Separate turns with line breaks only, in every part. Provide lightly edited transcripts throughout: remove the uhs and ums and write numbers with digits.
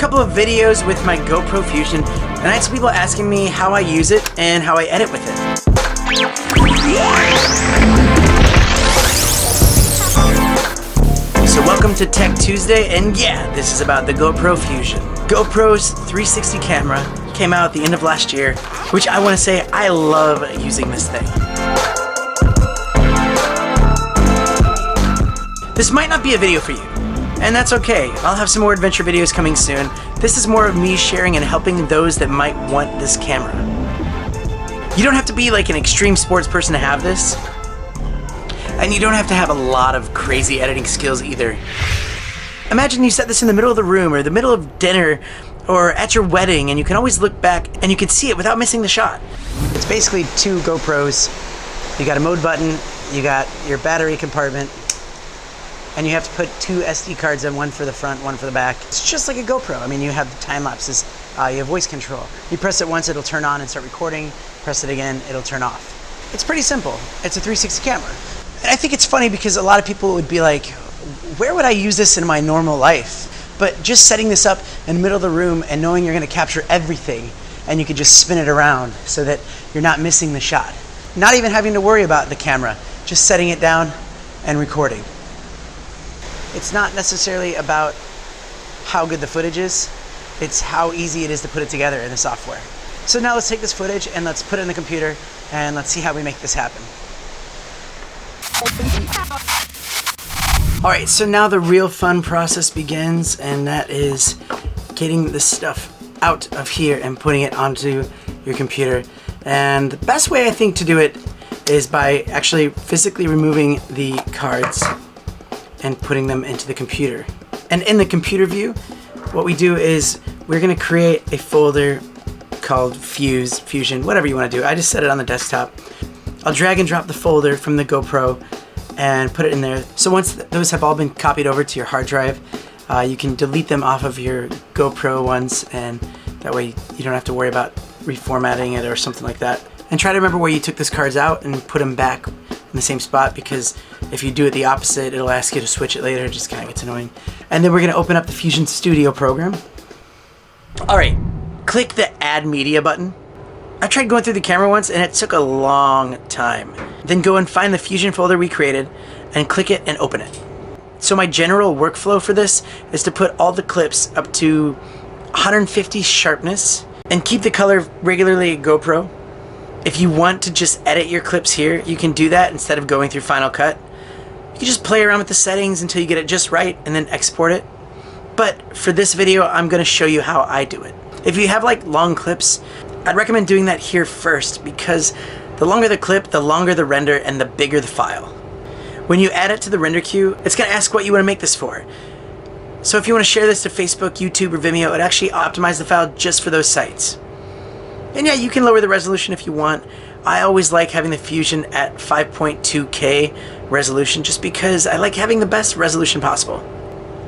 couple of videos with my GoPro Fusion, and I had some people asking me how I use it and how I edit with it. So welcome to Tech Tuesday, and yeah, this is about the GoPro Fusion. GoPro's 360 camera came out at the end of last year, which I want to say I love using this thing. This might not be a video for you, and that's okay. I'll have some more adventure videos coming soon. This is more of me sharing and helping those that might want this camera. You don't have to be like an extreme sports person to have this, and you don't have to have a lot of crazy editing skills either. Imagine you set this in the middle of the room or the middle of dinner or at your wedding, and you can always look back and you can see it without missing the shot. It's basically two GoPros. You got a mode button, you got your battery compartment, and you have to put two SD cards in, one for the front, one for the back. It's just like a GoPro. I mean, you have the time lapses, you have voice control. You press it once, it'll turn on and start recording. Press it again, it'll turn off. It's pretty simple. It's a 360 camera. And I think it's funny because a lot of people would be like, where would I use this in my normal life? But just setting this up in the middle of the room and knowing you're gonna capture everything, and you can just spin it around so that you're not missing the shot. Not even having to worry about the camera, just setting it down and recording. It's not necessarily about how good the footage is, it's how easy it is to put it together in the software. So now let's take this footage and let's put it in the computer and let's see how we make this happen. Alright, so now the real fun process begins, and that is getting the stuff out of here and putting it onto your computer. And the best way I think to do it is by actually physically removing the cards and putting them into the computer. And in the computer view, what we do is we're gonna create a folder called Fusion, whatever you wanna do. I just set it on the desktop. I'll drag and drop the folder from the GoPro and put it in there. So once those have all been copied over to your hard drive, you can delete them off of your GoPro ones, and that way you don't have to worry about reformatting it or something like that. And try to remember where you took those cards out and put them back in the same spot, because if you do it the opposite, it'll ask you to switch it later. It just kind of gets annoying. And then we're gonna open up the Fusion Studio program. All right, click the Add Media button. I tried going through the camera once and it took a long time. Then go and find the Fusion folder we created and click it and open it. So my general workflow for this is to put all the clips up to 150 sharpness and keep the color regularly at GoPro. If you want to just edit your clips here, you can do that instead of going through Final Cut. You can just play around with the settings until you get it just right and then export it. But for this video, I'm gonna show you how I do it. If you have like long clips, I'd recommend doing that here first, because the longer the clip, the longer the render and the bigger the file. When you add it to the render queue, it's gonna ask what you wanna make this for. So if you wanna share this to Facebook, YouTube, or Vimeo, it actually optimizes the file just for those sites. And yeah, you can lower the resolution if you want. I always like having the Fusion at 5.2K resolution just because I like having the best resolution possible.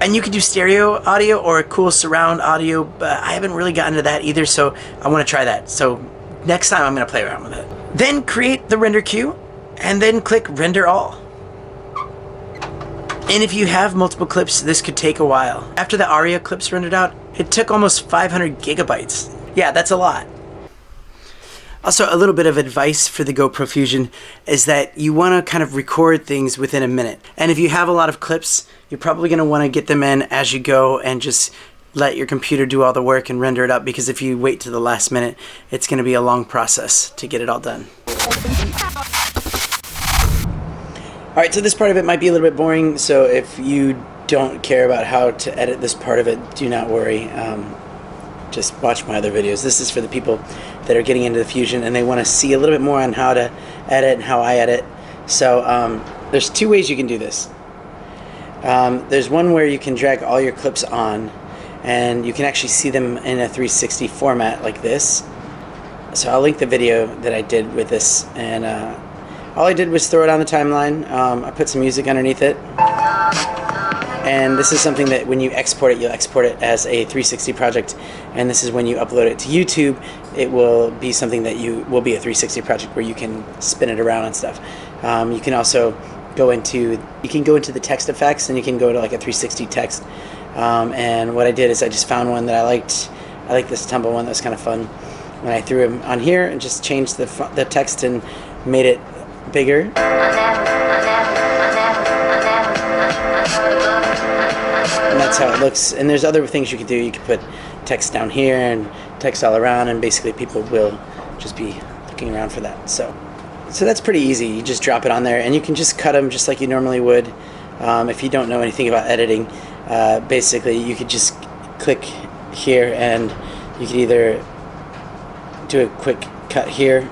And you can do stereo audio or a cool surround audio, but I haven't really gotten to that either, so I want to try that. So next time I'm going to play around with it. Then create the render queue, and then click Render All. And if you have multiple clips, this could take a while. After the ARIA clips rendered out, it took almost 500 gigabytes. Yeah, that's a lot. Also, a little bit of advice for the GoPro Fusion is that you want to kind of record things within a minute. And if you have a lot of clips, you're probably going to want to get them in as you go and just let your computer do all the work and render it up, because if you wait to the last minute, it's going to be a long process to get it all done. Alright, so this part of it might be a little bit boring, so if you don't care about how to edit this part of it, do not worry. Just watch my other videos. This is for the people that are getting into the Fusion and they want to see a little bit more on how to edit and how I edit. So there's two ways you can do this. There's one where you can drag all your clips on and you can actually see them in a 360 format like this. So I'll link the video that I did with this, and all I did was throw it on the timeline. I put some music underneath it. And this is something that when you export it, you'll export it as a 360 project, and this is when you upload it to YouTube, it will be something that will be a 360 project where you can spin it around and stuff. You can also go into the text effects, and you can go to like a 360 text And what I did is I just found one that I liked. I like this tumble one that was kind of fun. And I threw him on here and just changed the text and made it bigger. And that's how it looks. And there's other things you could do. You could put text down here and text all around, and basically people will just be looking around for that. So that's pretty easy. You just drop it on there, and you can just cut them just like you normally would. If you don't know anything about editing, basically you could just click here, and you could either do a quick cut here,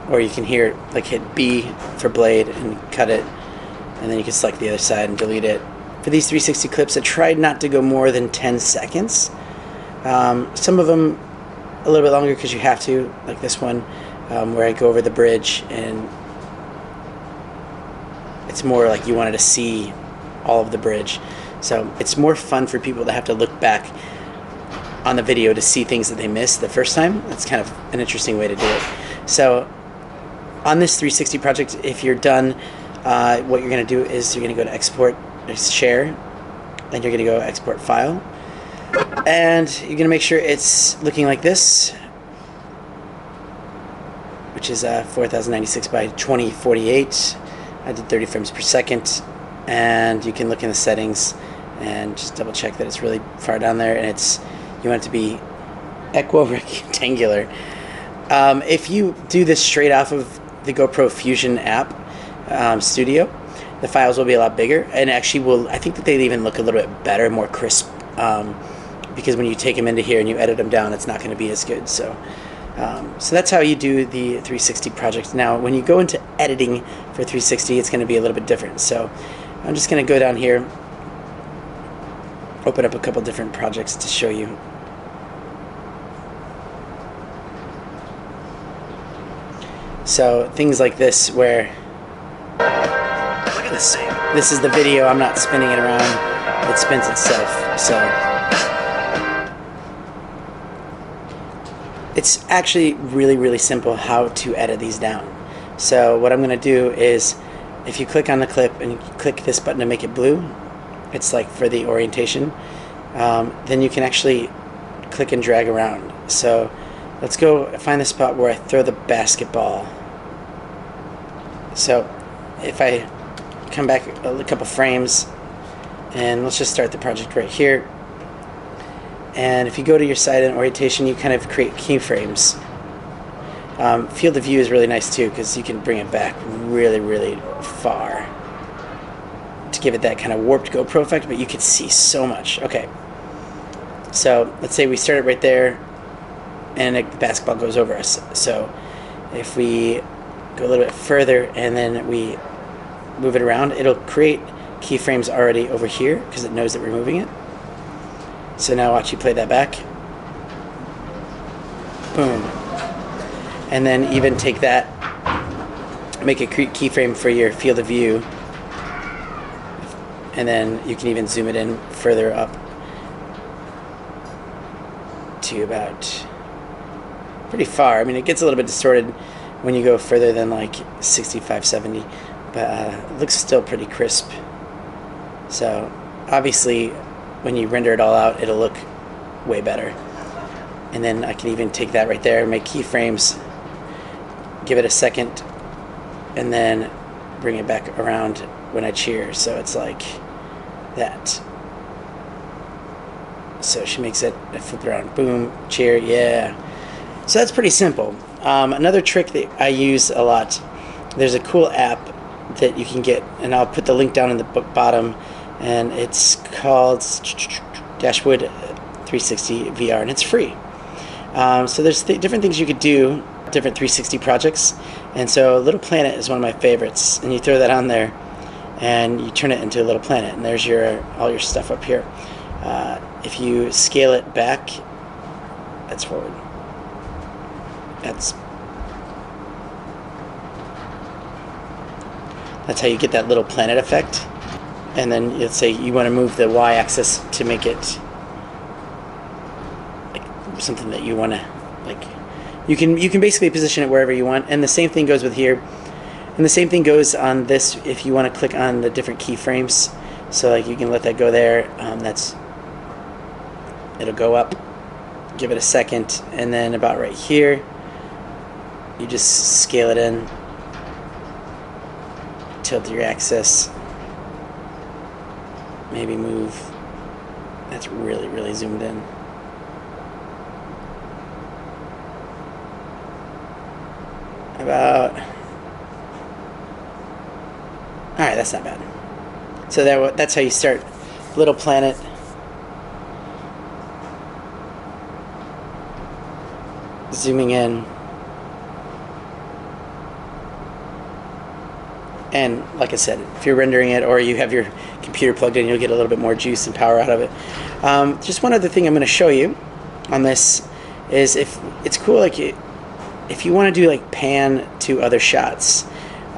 or you can hit B for blade and cut it, and then you can select the other side and delete it. For these 360 clips, I tried not to go more than 10 seconds. Some of them a little bit longer because you have to, like this one, where I go over the bridge, and it's more like you wanted to see all of the bridge. So it's more fun for people to have to look back on the video to see things that they missed the first time. That's kind of an interesting way to do it. So on this 360 project, if you're done, what you're going to do is you're going to go to export, share, and you're going to go export file, and you're going to make sure it's looking like this, which is 4096 by 2048. I did 30 frames per second, and you can look in the settings and just double check that it's really far down there, and you want it to be equi-rectangular. If you do this straight off of the GoPro Fusion app Studio, the files will be a lot bigger, and actually I think that they even look a little bit better, more crisp, because when you take them into here and you edit them down, it's not going to be as good. So that's how you do the 360 project. Now, when you go into editing for 360, it's going to be a little bit different. So I'm just going to go down here, open up a couple different projects to show you. So things like this, where look at this thing. This is the video. I'm not spinning it around. It spins itself. So it's actually really, really simple how to edit these down. So what I'm going to do is, if you click on the clip and you click this button to make it blue, it's like for the orientation, then you can actually click and drag around. So let's go find the spot where I throw the basketball. So if I come back a couple frames, and let's just start the project right here. And if you go to your side and orientation, you kind of create keyframes. Field of view is really nice too, because you can bring it back really, really far to give it that kind of warped GoPro effect, but you can see so much. Okay, so let's say we start it right there, and the basketball goes over us. So if we go a little bit further and then we move it around, it'll create keyframes already over here because it knows that we're moving it. So now watch you play that back. Boom. And then even take that, make a keyframe for your field of view, and then you can even zoom it in further up to about pretty far. I mean, it gets a little bit distorted when you go further than like 65, 70, but it looks still pretty crisp. So obviously when you render it all out, it'll look way better. And then I can even take that right there, make keyframes, give it a second, and then bring it back around when I cheer. So it's like that. So she makes it, I flip it around, boom, cheer, yeah. So that's pretty simple. Another trick that I use a lot, there's a cool app that you can get, and I'll put the link down in the bottom, and it's called Dashwood 360 VR, and it's free. So there's different things you could do, different 360 projects, and so Little Planet is one of my favorites, and you throw that on there and you turn it into a little planet, and there's all your stuff up here. If you scale it back, that's forward. That's how you get that little planet effect. And then let's say you want to move the y-axis to make it like something that you want to like. You can basically position it wherever you want, and the same thing goes with here, and the same thing goes on this if you want to click on the different keyframes. So like you can let that go there. That's it'll go up, give it a second, and then about right here, you just scale it in, tilt your axis, maybe move. That's really, really zoomed in. About, alright, that's not bad. So that's how you start Little Planet. Zooming in. And like I said, if you're rendering it or you have your computer plugged in, you'll get a little bit more juice and power out of it. Just one other thing I'm going to show you on this is if it's cool, like if you want to do like pan to other shots,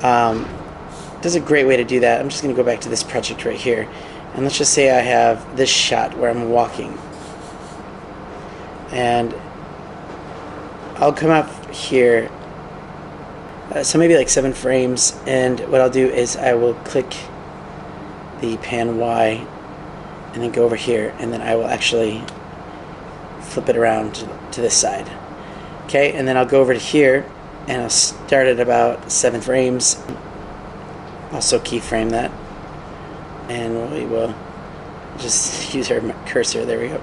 there's a great way to do that. I'm just going to go back to this project right here, and let's just say I have this shot where I'm walking, and I'll come up here, so maybe like 7 frames, and what I'll do is I will click the pan Y and then go over here, and then I will actually flip it around to this side. Okay, and then I'll go over to here and I'll start at about 7 frames. Also keyframe that, and we will just use our cursor. There we go.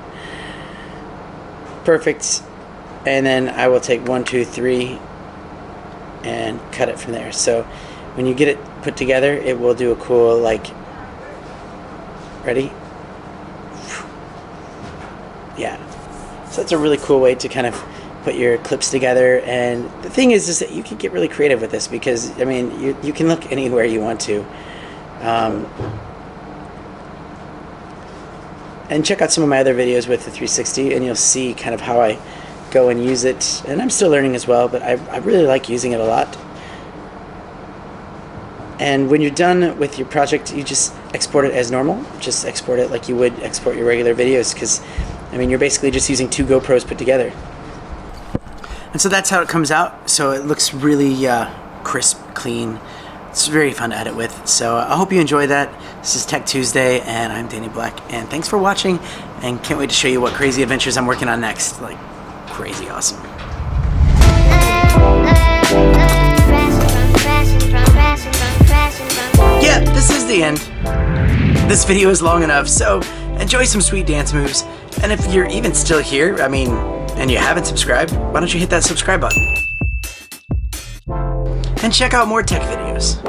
Perfect. And then I will take 1, 2, 3 and cut it from there. So when you get it put together, it will do a cool, like, ready? Yeah. So that's a really cool way to kind of put your clips together. And the thing is that you can get really creative with this, because I mean you can look anywhere you want to, and check out some of my other videos with the 360 and you'll see kind of how I go and use it. And I'm still learning as well, but I really like using it a lot. And when you're done with your project, you just export it as normal. Just export it like you would export your regular videos, because I mean you're basically just using 2 GoPros put together. And so that's how it comes out. So it looks really crisp, clean. It's very fun to edit with. So I hope you enjoy that. This is Tech Tuesday, and I'm Danny Black. And thanks for watching, and can't wait to show you what crazy adventures I'm working on next. Like, crazy awesome. Yeah, this is the end. This video is long enough, so enjoy some sweet dance moves. And if you're even still here, I mean, and you haven't subscribed, why don't you hit that subscribe button? And check out more tech videos.